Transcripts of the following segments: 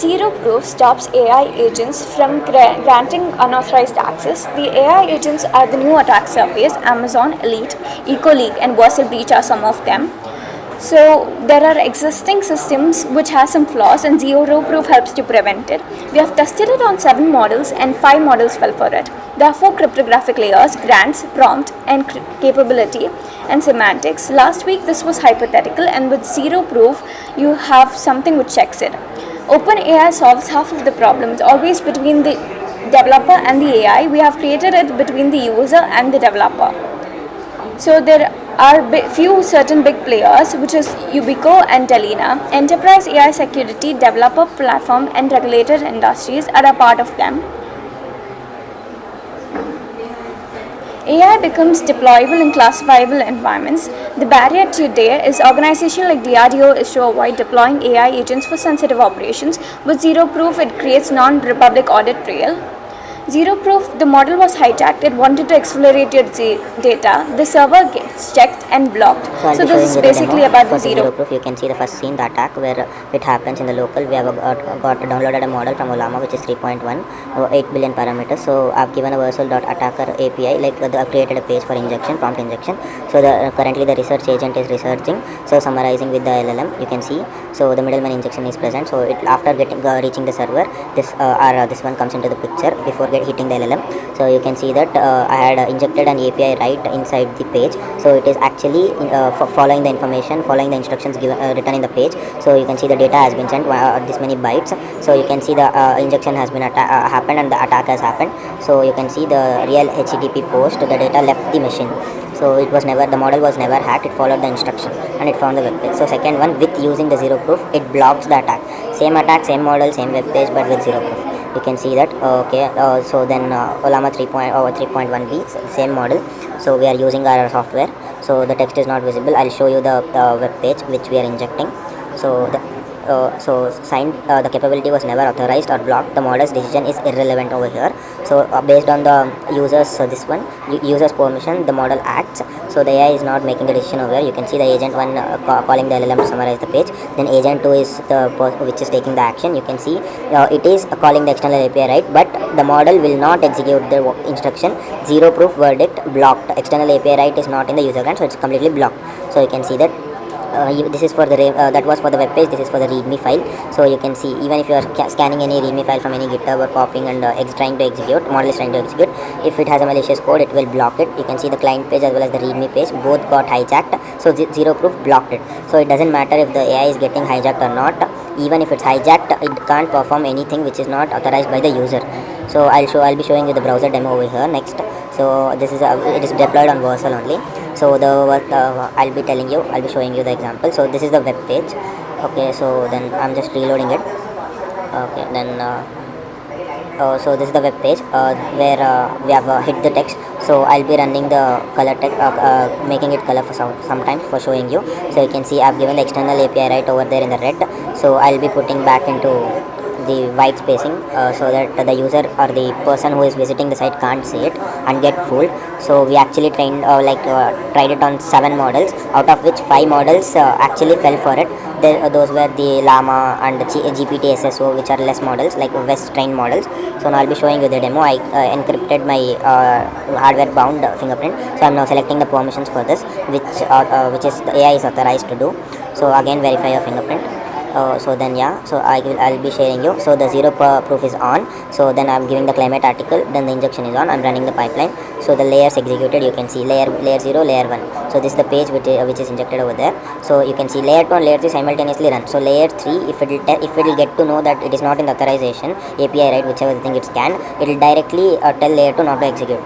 ZeroProof stops AI agents from granting unauthorized access. The AI agents are the new attack surface. Amazon, Elite, EcoLeak, and Vercel breach are some of them. So there are existing systems which has some flaws, and ZeroProof helps to prevent it. We have tested it on 7 models and 5 models fell for it. There are 4 cryptographic layers: grants, prompt, and capability, and semantics. Last week this was hypothetical, and with ZeroProof you have something which checks it. OpenAI solves half of the problem. It's always between the developer and the AI. We have created it between the user and the developer. So there are few certain big players, which is Ubico and Telina. Enterprise AI security, developer platform, and regulated industries are a part of them. AI becomes deployable in classifiable environments. The barrier today is organizations like DRDO is to avoid deploying AI agents for sensitive operations. With ZeroProof, it creates non-republic audit trail. ZeroProof, the model was hijacked. It wanted to accelerate your data. The server gets checked and blocked. So this is basically about the ZeroProof. You can see the first scene, the attack where it happens in the local. We have got downloaded a model from LLaMA, which is 3.1, 8 billion parameters. So I've given a Vercel.attacker API, like I've created a page for injection, prompt injection. So currently the research agent is researching. So summarizing with the LLM, you can see. So the middleman injection is present. So it, after reaching the server, this one comes into the picture before hitting the LLM. So you can see that I had injected an API right inside the page. So it is actually following the information, following the instructions given written in the page. So you can see the data has been sent this many bytes. So you can see the injection has been happened and the attack has happened. So you can see the real HTTP post. The data left the machine. So it was never, the model was never hacked. It followed the instruction and it found the web page. So second one, with using the ZeroProof, it blocks the attack. Same attack, same model, same web page, but with ZeroProof. You can see that. Okay, so then LLaMA 3.1b, same model. So we are using our software. So the text is not visible. I'll show you the web page which we are injecting. So the capability was never authorized or blocked. The model's decision is irrelevant over here. So based on the users, this one user's permission, the model acts. So the AI is not making a decision over here. You can see the agent 1 calling the LLM to summarize the page. Then agent 2 is the which is taking the action. You can see it is calling the external API, right? But the model will not execute the instruction. ZeroProof verdict blocked. External API right is not in the user grant, so it's completely blocked. So you can see that. This is for the that was for the web page. This is for the readme file. So you can see, even if you are scanning any readme file from any GitHub or copying and trying to execute, model is trying to execute, if it has a malicious code, it will block it. You can see the client page as well as the readme page both got hijacked. So ZeroProof blocked it. So it doesn't matter if the AI is getting hijacked or not. Even if it's hijacked, it can't perform anything which is not authorized by the user. So I'll be showing you the browser demo over here next. So this is it is deployed on Vercel only. So I'll be showing you the example. So this is the web page. Okay, so then I'm just reloading it. Okay, then so this is the web page where we have hit the text. So I'll be running the color text, making it color for sometimes for showing you. So you can see I've given the external API right over there in the red. So I'll be putting back into the white spacing so that the user or the person who is visiting the site can't see it and get fooled. So we actually tried it on 7 models, out of which 5 models actually fell for it. Those were the LLaMA and the GPT-oss, which are less models, like West trained models. So now I'll be showing you the demo. I encrypted my hardware bound fingerprint. So I'm now selecting the permissions for this, which is the AI is authorized to do. So again, verify your fingerprint. So then so I'll be sharing you. So the ZeroProof is on. So then I'm giving the climate article, then the injection is on. I'm running the pipeline. So the layers executed, you can see layer 0, layer 1. So this is the page which is injected over there. So you can see layer 2 and layer 3 simultaneously run. So layer 3, if it will get to know that it is not in the authorization API, right, whichever thing it's scanned, it will directly tell layer 2 not to execute.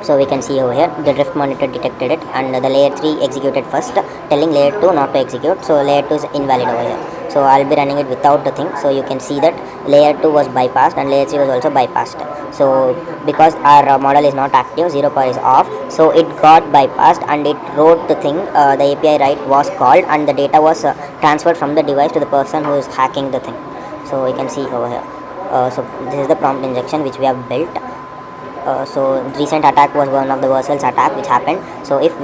So we can see over here the drift monitor detected it, and the layer 3 executed first, telling layer 2 not to execute. So layer 2 is invalid over here. So I'll be running it without the thing. So you can see that layer 2 was bypassed and layer 3 was also bypassed. So because our model is not active, ZeroProof is off, so it got bypassed and it wrote the thing, the API write was called, and the data was transferred from the device to the person who is hacking the thing. So you can see over here. So this is the prompt injection which we have built. So recent attack was one of the Vercel's attack which happened. So if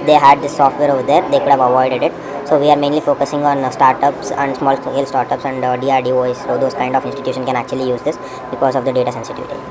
they had this software over there, they could have avoided it. So we are mainly focusing on startups and small scale startups and DRDOs. So those kind of institutions can actually use this because of the data sensitivity.